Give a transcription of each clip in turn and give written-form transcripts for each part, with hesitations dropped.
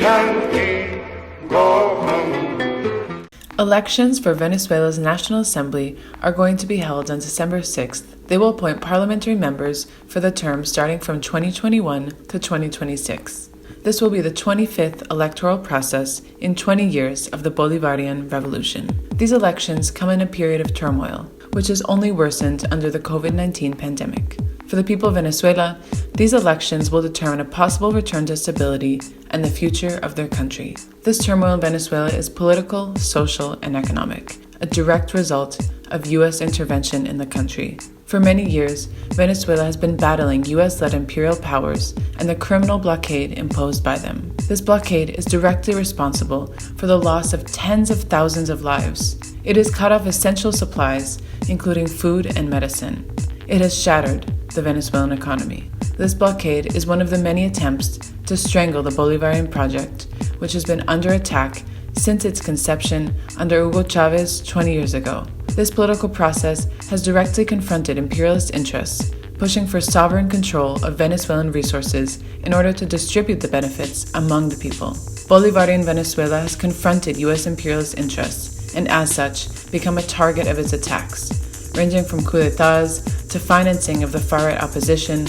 Yankee, go home. Elections for Venezuela's National Assembly are going to be held on December 6th. They will appoint parliamentary members for the term starting from 2021 to 2026. This will be the 25th electoral process in 20 years of the Bolivarian Revolution. These elections come in a period of turmoil, which has only worsened under the COVID-19 pandemic. For the people of Venezuela, these elections will determine a possible return to stability and the future of their country. This turmoil in Venezuela is political, social, and economic, a direct result of U.S. intervention in the country. For many years, Venezuela has been battling U.S.-led imperial powers and the criminal blockade imposed by them. This blockade is directly responsible for the loss of tens of thousands of lives. It has cut off essential supplies, including food and medicine. It has shattered the Venezuelan economy. This blockade is one of the many attempts to strangle the Bolivarian project, which has been under attack since its conception under Hugo Chavez 20 years ago. This political process has directly confronted imperialist interests, pushing for sovereign control of Venezuelan resources in order to distribute the benefits among the people. Bolivarian Venezuela has confronted U.S. imperialist interests and, as such, become a target of its attacks, ranging from coups d'etats to financing of the far-right opposition,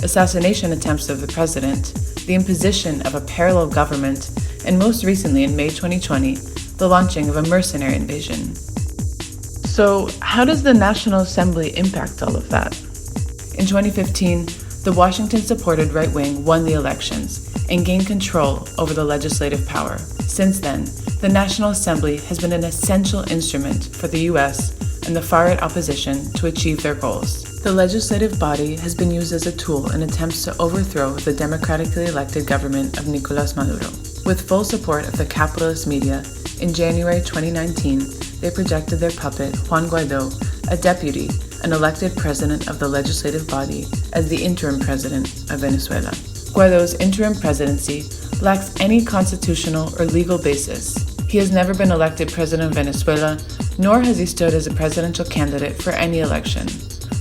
assassination attempts of the president, the imposition of a parallel government, and most recently in May 2020, the launching of a mercenary invasion. So, how does the National Assembly impact all of that? In 2015, the Washington-supported right wing won the elections and gained control over the legislative power. Since then, the National Assembly has been an essential instrument for the U.S. and the far-right opposition to achieve their goals. The legislative body has been used as a tool in attempts to overthrow the democratically elected government of Nicolás Maduro. With full support of the capitalist media, in January 2019, they projected their puppet, Juan Guaidó, a deputy, an elected president of the legislative body, as the interim president of Venezuela. Guaidó's interim presidency lacks any constitutional or legal basis. He has never been elected president of Venezuela, nor has he stood as a presidential candidate for any election.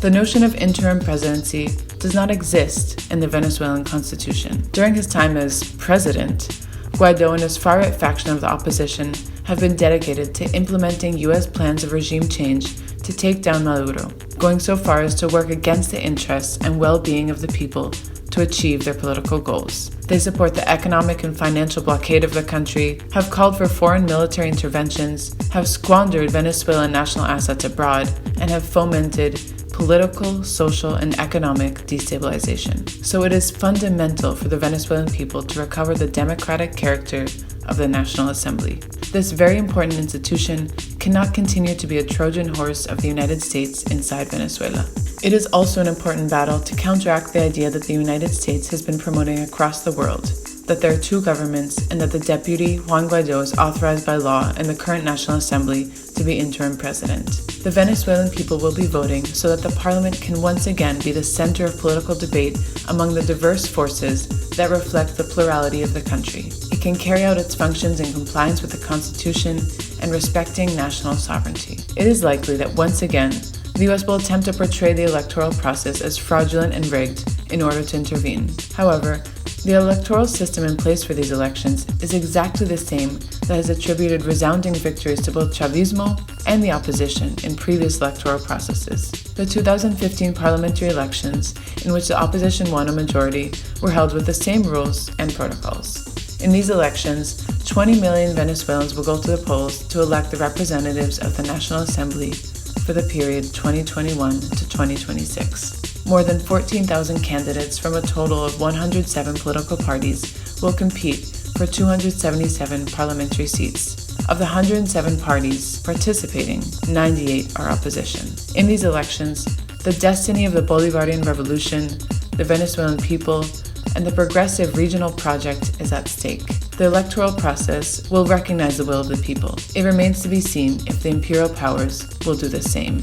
The notion of interim presidency does not exist in the Venezuelan constitution. During his time as president, Guaidó and his far-right faction of the opposition have been dedicated to implementing U.S. plans of regime change to take down Maduro, going so far as to work against the interests and well-being of the people to achieve their political goals. They support the economic and financial blockade of the country, have called for foreign military interventions, have squandered Venezuelan national assets abroad, and have fomented political, social, and economic destabilization. So it is fundamental for the Venezuelan people to recover the democratic character of the National Assembly. This very important institution cannot continue to be a Trojan horse of the United States inside Venezuela. It is also an important battle to counteract the idea that the United States has been promoting across the world, that there are two governments and that the deputy, Juan Guaidó, is authorized by law in the current National Assembly to be interim president. The Venezuelan people will be voting so that the parliament can once again be the center of political debate among the diverse forces that reflect the plurality of the country. It can carry out its functions in compliance with the Constitution and respecting national sovereignty. It is likely that once again, the U.S. will attempt to portray the electoral process as fraudulent and rigged in order to intervene. However, the electoral system in place for these elections is exactly the same that has attributed resounding victories to both Chavismo and the opposition in previous electoral processes. The 2015 parliamentary elections, in which the opposition won a majority, were held with the same rules and protocols. In these elections, 20 million Venezuelans will go to the polls to elect the representatives of the National Assembly for the period 2021 to 2026. More than 14,000 candidates from a total of 107 political parties will compete for 277 parliamentary seats. Of the 107 parties participating, 98 are opposition. In these elections, the destiny of the Bolivarian Revolution, the Venezuelan people, and the progressive regional project is at stake. The electoral process will recognize the will of the people. It remains to be seen if the imperial powers will do the same.